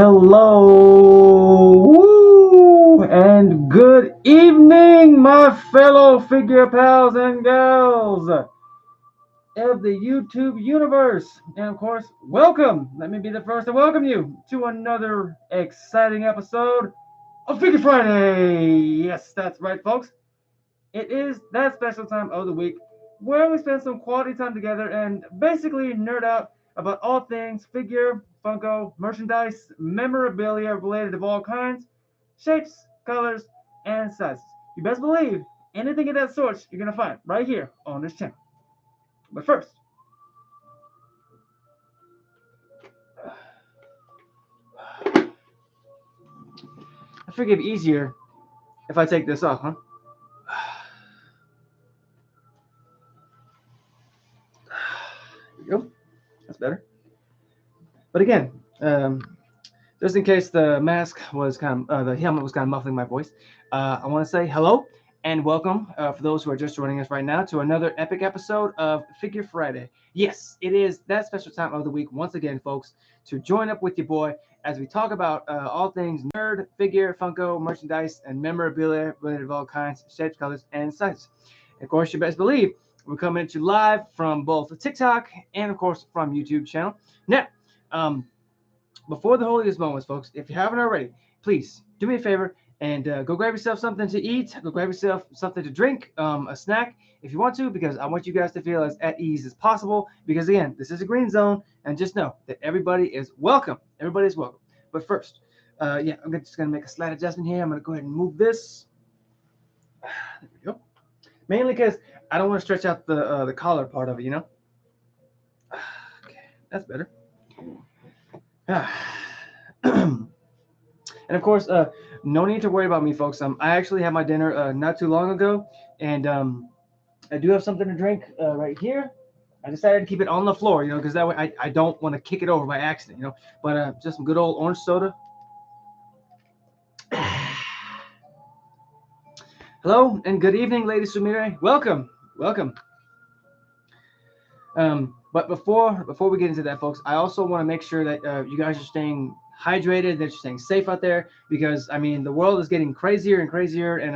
Hello, woo, and good evening, my fellow figure pals and gals of the YouTube universe. And of course, welcome. Let me be the first to welcome you to another exciting episode of Figure Friday. Yes, that's right, folks. It is that special time of the week where we spend some quality time together and basically nerd out about all things figure, Funko, merchandise, memorabilia related of all kinds, shapes, colors, and sizes. You best believe anything of that sort you're going to find right here on this channel. But first, I figure it'd be easier if I take this off, huh? There we go. That's better. But again, just in case the mask was the helmet was kind of muffling my voice, I want to say hello and welcome for those who are just joining us right now to another epic episode of Figure Friday. Yes, it is that special time of the week once again, folks, to join up with your boy as we talk about all things nerd, figure, Funko, merchandise, and memorabilia related of all kinds, shapes, colors, and sizes. Of course, you best believe we're coming at you live from both TikTok and, of course, from YouTube channel. Now, before the holiest moments, folks, if you haven't already, please do me a favor and go grab yourself something to eat. Go grab yourself something to drink, a snack if you want to, because I want you guys to feel as at ease as possible. Because again, this is a green zone, and just know that everybody is welcome. Everybody is welcome. But first, yeah, I'm just gonna make a slight adjustment here. I'm gonna go ahead and move this. There we go. Mainly because I don't want to stretch out the collar part of it, you know. Okay, that's better. And of course, no need to worry about me, folks. I actually had my dinner not too long ago, and I do have something to drink right here. I decided to keep it on the floor, you know, because that way I don't want to kick it over by accident, you know. But just some good old orange soda. Hello and good evening, ladies Sumire. Welcome, welcome. But before we get into that, folks, I also want to make sure that you guys are staying hydrated, that you're staying safe out there, because I mean the world is getting crazier and crazier, and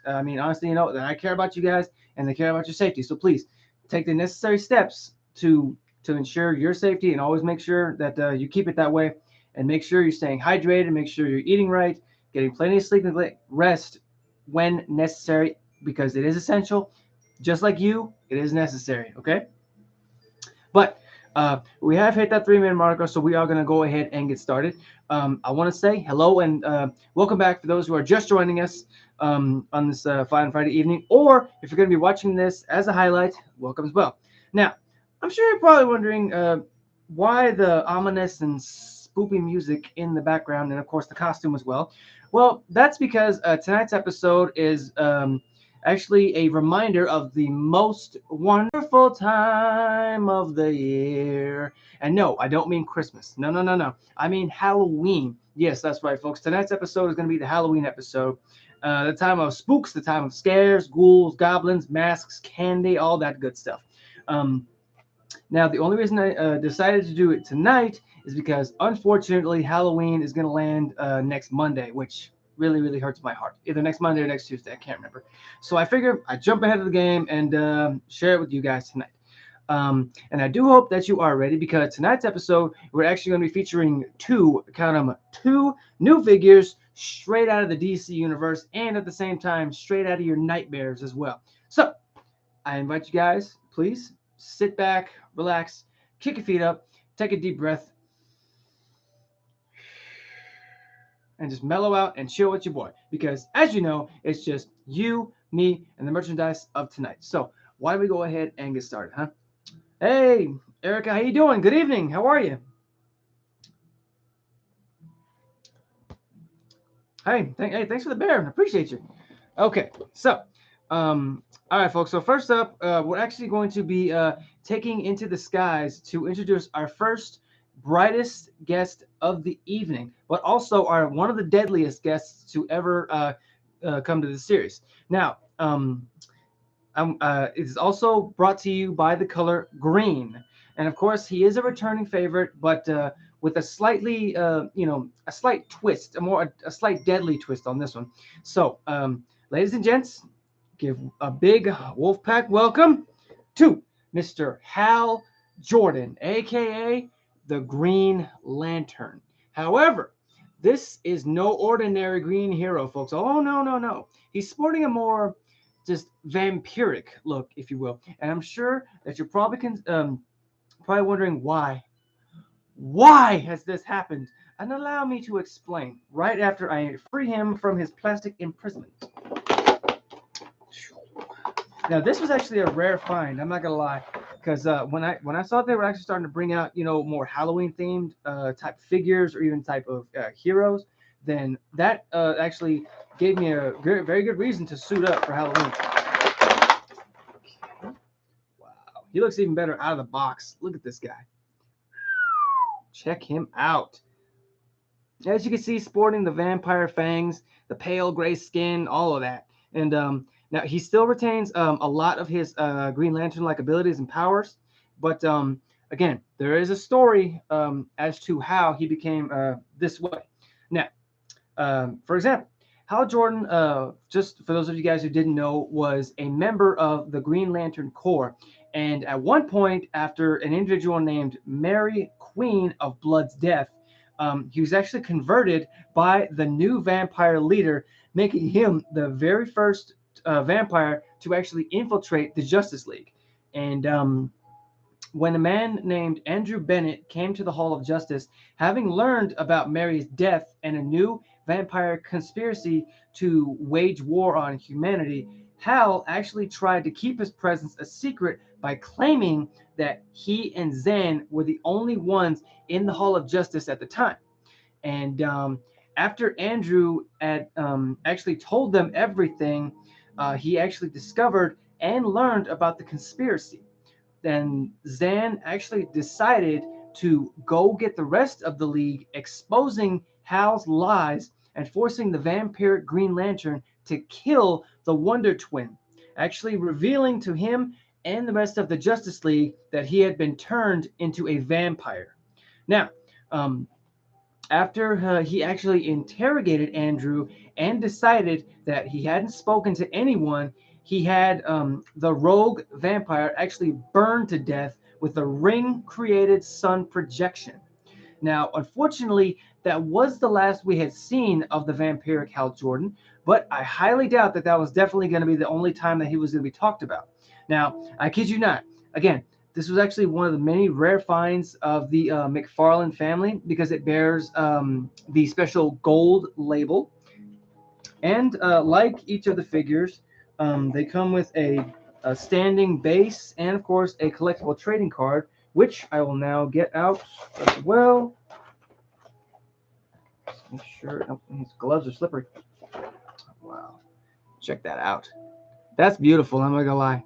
I mean honestly, you know that I care about you guys and I care about your safety. So please take the necessary steps to ensure your safety, and always make sure that you keep it that way, and make sure you're staying hydrated, make sure you're eating right, getting plenty of sleep and rest when necessary, because it is essential. Just like you, it is necessary. Okay. But we have hit that 3-minute marker, so we are going to go ahead and get started. I want to say hello and welcome back for those who are just joining us on this fine Friday evening, or if you're going to be watching this as a highlight, welcome as well. Now, I'm sure you're probably wondering why the ominous and spoopy music in the background, and of course the costume as well. Well, that's because tonight's episode is actually a reminder of the most wonderful time of the year. And no, I don't mean Christmas. No, no, no, no. I mean Halloween. Yes, that's right, folks. Tonight's episode is going to be the Halloween episode. The time of spooks, the time of scares, ghouls, goblins, masks, candy, all that good stuff. Now, the only reason I decided to do it tonight is because, unfortunately, Halloween is going to land next Monday, which really, really hurts my heart. Either next Monday or next Tuesday. I can't remember. So I figured I'd jump ahead of the game and share it with you guys tonight. And I do hope that you are ready, because tonight's episode, we're actually going to be featuring two new figures straight out of the DC universe, and at the same time, straight out of your nightmares as well. So I invite you guys, please sit back, relax, kick your feet up, take a deep breath, and just mellow out and chill with your boy. Because as you know, it's just you, me, and the merchandise of tonight. So why don't we go ahead and get started, huh? Hey, Erica, how you doing? Good evening. How are you? Hey, thanks for the bear. I appreciate you. Okay, so, all right, folks. So first up, we're actually going to be taking into the skies to introduce our first brightest guest of the evening, but also one of the deadliest guests to ever come to the series. Now, it is also brought to you by the color green. And of course, he is a returning favorite, but with a slightly, a slight twist, a slight deadly twist on this one. So, ladies and gents, give a big Wolfpack welcome to Mr. Hal Jordan, aka the Green Lantern. However, this is no ordinary green hero, folks. Oh, no, no, no. He's sporting a more just vampiric look, if you will. And I'm sure that you're probably wondering why. Why has this happened? And allow me to explain right after I free him from his plastic imprisonment. Now, this was actually a rare find. I'm not gonna lie, because when I saw they were actually starting to bring out more Halloween themed type figures or even type of heroes, then that actually gave me a very good reason to suit up for Halloween. Wow, he looks even better out of the box. Look at this guy. Check him out. As you can see, sporting the vampire fangs, the pale gray skin, all of that. And now he still retains a lot of his Green Lantern-like abilities and powers. But again, there is a story as to how he became this way. Now, for example, Hal Jordan, just for those of you guys who didn't know, was a member of the Green Lantern Corps. And at one point, after an individual named Mary Queen of Blood's death, he was actually converted by the new vampire leader, making him the very first vampire to actually infiltrate the Justice League. And when a man named Andrew Bennett came to the Hall of Justice, having learned about Mary's death and a new vampire conspiracy to wage war on humanity, Hal actually tried to keep his presence a secret by claiming that he and Zan were the only ones in the Hall of Justice at the time. And after Andrew had actually told them everything, he actually discovered and learned about the conspiracy. Then Zan actually decided to go get the rest of the League, exposing Hal's lies and forcing the vampiric Green Lantern to kill the Wonder Twin, actually revealing to him and the rest of the Justice League that he had been turned into a vampire. Now, after he actually interrogated Andrew and decided that he hadn't spoken to anyone, he had the rogue vampire actually burned to death with a ring created sun projection. Now, unfortunately, that was the last we had seen of the vampiric Hal Jordan, but I highly doubt that that was definitely going to be the only time that he was going to be talked about. Now, I kid you not. Again, this was actually one of the many rare finds of the McFarlane family because it bears the special gold label. And like each of the figures, they come with a standing base and, of course, a collectible trading card, which I will now get out as well. Make sure his gloves are slippery. Wow. Check that out. That's beautiful, I'm not gonna lie.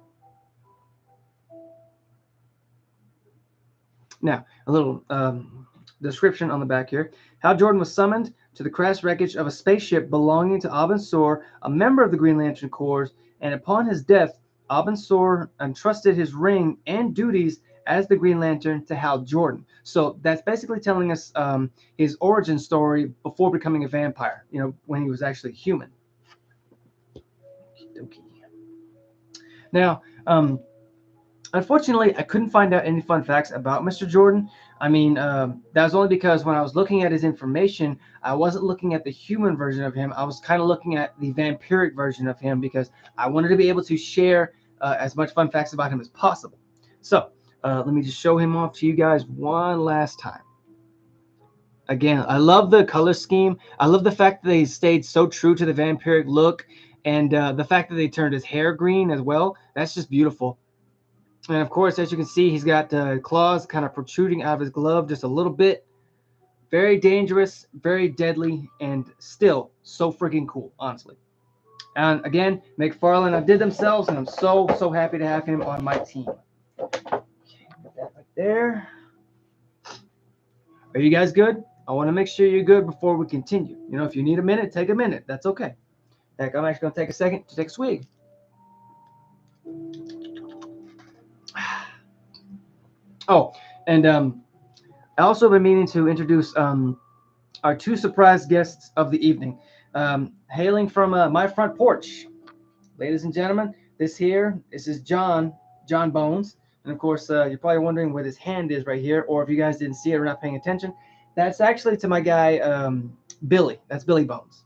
Now, a little description on the back here. Hal Jordan was summoned to the crash wreckage of a spaceship belonging to Abin Sur, a member of the Green Lantern Corps, and upon his death, Abin Sur entrusted his ring and duties as the Green Lantern to Hal Jordan. So that's basically telling us his origin story before becoming a vampire, when he was actually human. Now, unfortunately, I couldn't find out any fun facts about Mr. Jordan. I mean, that was only because when I was looking at his information, I wasn't looking at the human version of him. I was kind of looking at the vampiric version of him because I wanted to be able to share as much fun facts about him as possible. So let me just show him off to you guys one last time. Again, I love the color scheme. I love the fact that they stayed so true to the vampiric look, and the fact that they turned his hair green as well. That's just beautiful. And of course, as you can see, he's got claws kind of protruding out of his glove just a little bit. Very dangerous, very deadly, and still so freaking cool, honestly. And again, McFarlane outdid themselves, and I'm so happy to have him on my team. Okay, put that right there. Are you guys good? I want to make sure you're good before we continue. If you need a minute, take a minute. That's okay. Heck, I'm actually going to take a second to take a swig. Oh, and I also been meaning to introduce our two surprise guests of the evening, hailing from my front porch. Ladies and gentlemen, this is John Bones. And of course, you're probably wondering where this hand is right here, or if you guys didn't see it or not paying attention, that's actually to my guy, Billy. That's Billy Bones.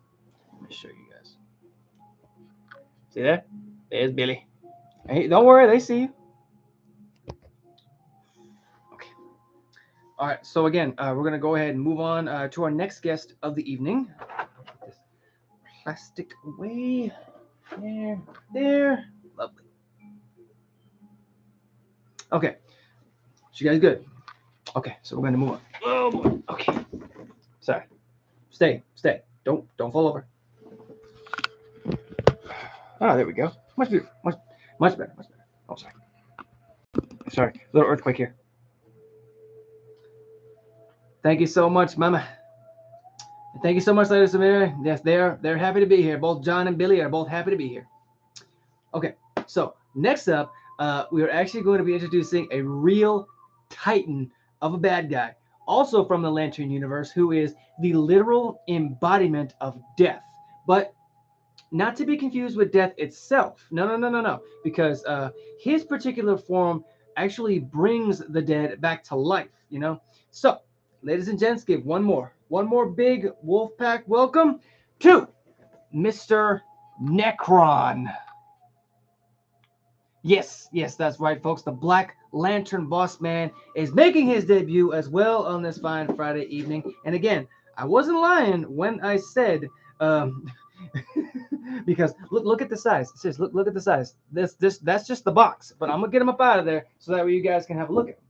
Let me show you guys. See there? There's Billy. Hey, don't worry, they see you. Okay. All right, so again, we're going to go ahead and move on to our next guest of the evening. Put this plastic away. There. Lovely. Okay. You guys good? Okay, so we're going to move on. Oh, boy. Okay. Sorry. Stay. Don't fall over. Ah, there we go. Much better. Much better. Oh, sorry. Sorry. Little earthquake here. Thank you so much, Mama. Thank you so much, ladies and gentlemen. Yes, they're happy to be here. Both John and Billy are both happy to be here. Okay, so next up, we are actually going to be introducing a real titan of a bad guy, also from the Lantern universe, who is the literal embodiment of death, but not to be confused with death itself. No, because his particular form actually brings the dead back to life. So, ladies and gents, give one more big wolf pack welcome to Mr. Necron. Yes, that's right, folks. The Black Lantern Boss Man is making his debut as well on this fine Friday evening. And again, I wasn't lying when I said, because look at the size. Seriously, look at the size. That's just the box. But I'm gonna get him up out of there so that way you guys can have a look at him.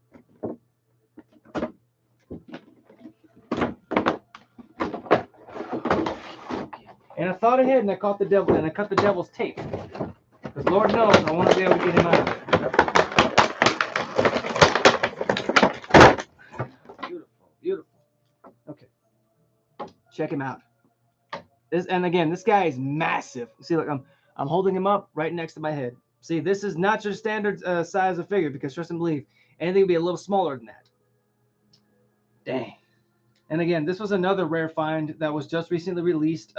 And I thought ahead and I caught the devil and I cut the devil's tape. Because Lord knows I want to be able to get him out of there. Beautiful. Okay. Check him out. This guy is massive. See, look, I'm holding him up right next to my head. See, this is not your standard size of figure, because trust and believe, anything will be a little smaller than that. Dang. And again, this was another rare find that was just recently released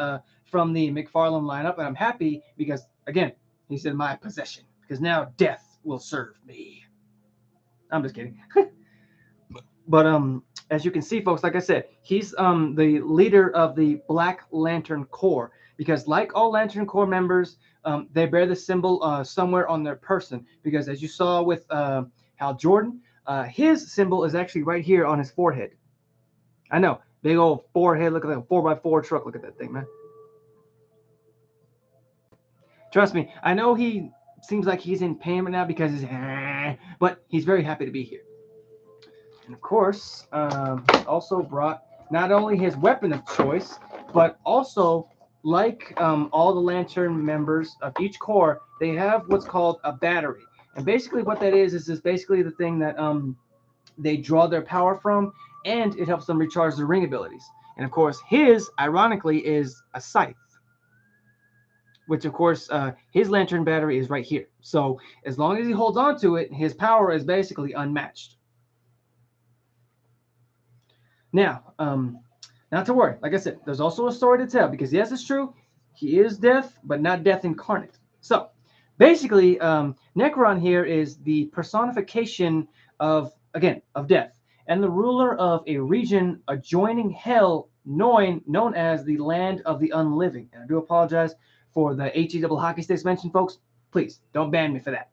from the McFarlane lineup, and I'm happy because, again, he's in my possession, because now death will serve me. I'm just kidding. But as you can see, folks, like I said, he's the leader of the Black Lantern Corps, because like all Lantern Corps members, they bear the symbol somewhere on their person, because as you saw with Hal Jordan, his symbol is actually right here on his forehead. I know, big old forehead. Look at that 4x4 truck. Look at that thing, man. Trust me, I know he seems like he's in pain right now because but he's very happy to be here. And of course, also brought not only his weapon of choice, but also, like all the Lantern members of each corps, they have what's called a battery. And basically what that is basically the thing that they draw their power from, and it helps them recharge their ring abilities. And of course, his, ironically, is a scythe, which of course, his Lantern battery is right here. So as long as he holds on to it, his power is basically unmatched. Now, not to worry. Like I said, there's also a story to tell, because yes, it's true, he is death, but not death incarnate. So basically, Necron here is the personification of death, and the ruler of a region adjoining hell known as the Land of the Unliving. And I do apologize for the HE double hockey sticks mentioned, folks. Please don't ban me for that.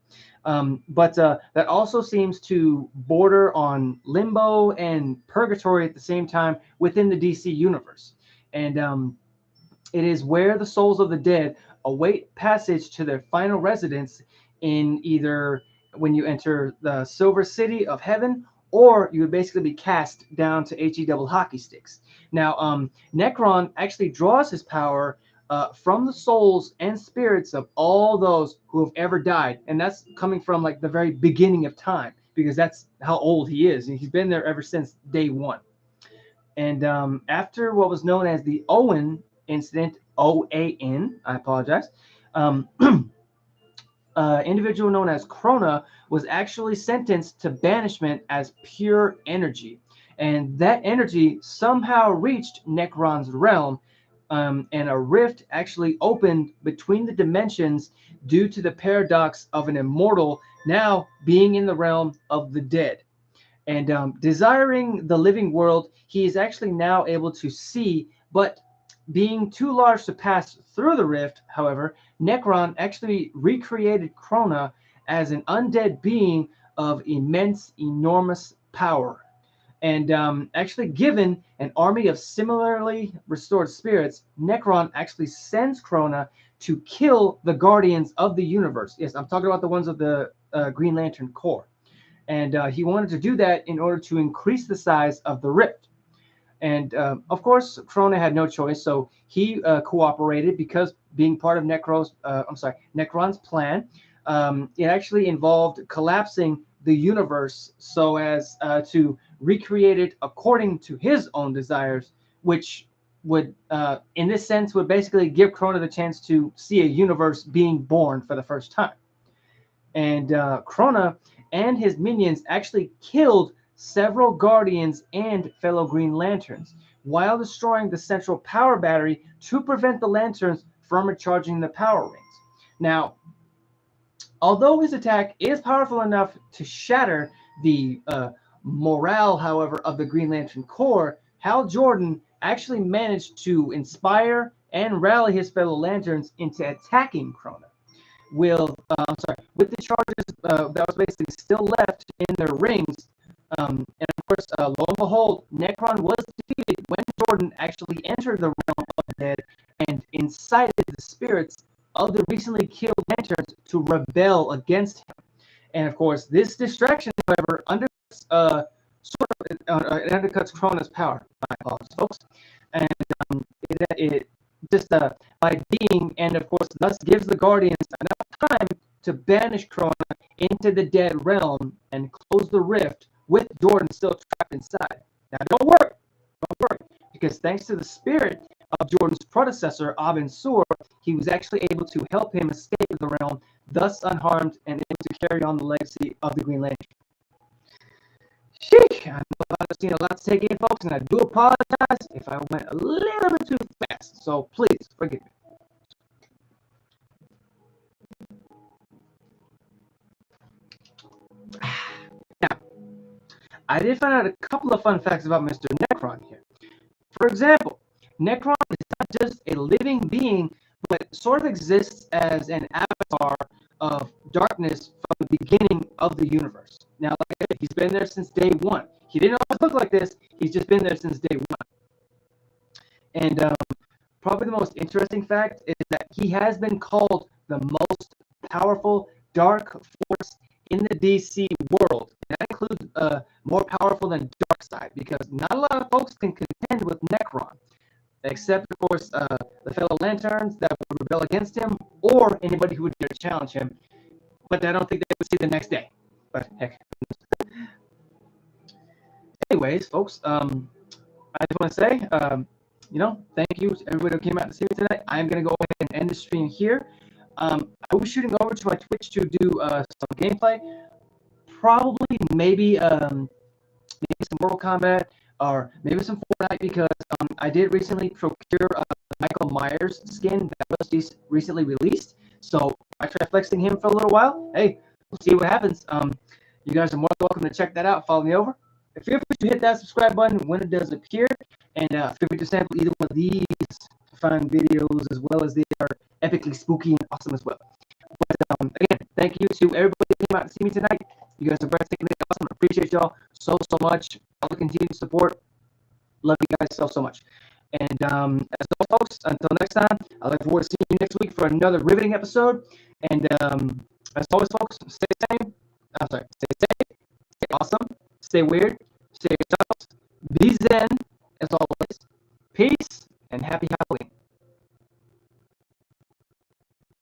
But that also seems to border on limbo and purgatory at the same time within the DC universe. And it is where the souls of the dead await passage to their final residence, in either when you enter the Silver City of Heaven, or you would basically be cast down to HE double hockey sticks. Now, Necron actually draws his power from the souls and spirits of all those who have ever died. And that's coming from like the very beginning of time, because that's how old he is. And he's been there ever since day one. And after what was known as the Owen incident, OAN, I apologize, individual known as Krona was actually sentenced to banishment as pure energy. and that energy somehow reached Necron's realm, and a rift actually opened between the dimensions due to the paradox of an immortal now being in the realm of the dead. And desiring the living world, he is actually now able to see, but being too large to pass through the rift, however, Necron actually recreated Krona as an undead being of immense, enormous power. And actually, given an army of similarly restored spirits, Necron actually sends Krona to kill the guardians of the universe. Yes, I'm talking about the ones of the Green Lantern Corps. And he wanted to do that in order to increase the size of the rift. And of course, Krona had no choice, so he cooperated because being part of Necron's plan, it actually involved collapsing the universe so as to recreate it according to his own desires, which would, in this sense, would basically give Krona the chance to see a universe being born for the first time. And Krona and his minions actually killed several Guardians and fellow Green Lanterns while destroying the central power battery to prevent the Lanterns from recharging the power rings. Now, although his attack is powerful enough to shatter the morale, however, of the Green Lantern Corps, Hal Jordan actually managed to inspire and rally his fellow Lanterns into attacking Krona. With the charges that was basically still left in their rings. And of course, lo and behold, Necron was defeated when Jordan actually entered the realm of the dead and incited the spirits of the recently killed Lanterns to rebel against him. And of course, this distraction, however, undercuts Krona's power. My apologies, folks. And it just by being, and of course, thus gives the Guardians enough time to banish Krona into the dead realm and close the rift with Jordan still trapped inside. Now, don't worry, because thanks to the spirit of Jordan's predecessor, Abin Sur, he was actually able to help him escape the realm, thus unharmed and able to carry on the legacy of the Green Lantern. Sheesh, I know I've seen a lot to take in, folks, and I do apologize if I went a little bit too fast, so please forgive me. Now, I did find out a couple of fun facts about Mr. Necron here. For example, Necron is not just a living being, but sort of exists as an avatar of darkness from the beginning of the universe. Now, like I said, he's been there since day one. He didn't always look like this. He's just been there since day one. And probably the most interesting fact is that he has been called the most powerful dark force in the DC world. And that includes more powerful than Darkseid, because not a lot of folks can contend with Necron, except, of course, the fellow Lanterns that would rebel against him, or anybody who would dare challenge him. But I don't think they would see the next day. But heck. Anyways, folks, I just want to say, thank you to everybody who came out to see me tonight. I'm going to go ahead and end the stream here. I will be shooting over to my Twitch to do some gameplay. Probably, maybe some Mortal Kombat, or maybe some Fortnite, because I did recently procure Michael Myers skin that was recently released. So I tried flexing him for a little while. Hey, we'll see what happens. You guys are more than welcome to check that out. Follow me over. Feel free to hit that subscribe button when it does appear, and feel free to sample either one of these fun videos, as well as they are epically spooky and awesome as well. But again, thank you to everybody who came out to see me tonight. You guys are breathtakingly awesome. I appreciate y'all so much. All the continued support. Love you guys so much. And as always, folks, until next time, I look forward to seeing you next week for another riveting episode. And as always, folks, stay safe, stay awesome, stay weird, stay yourself.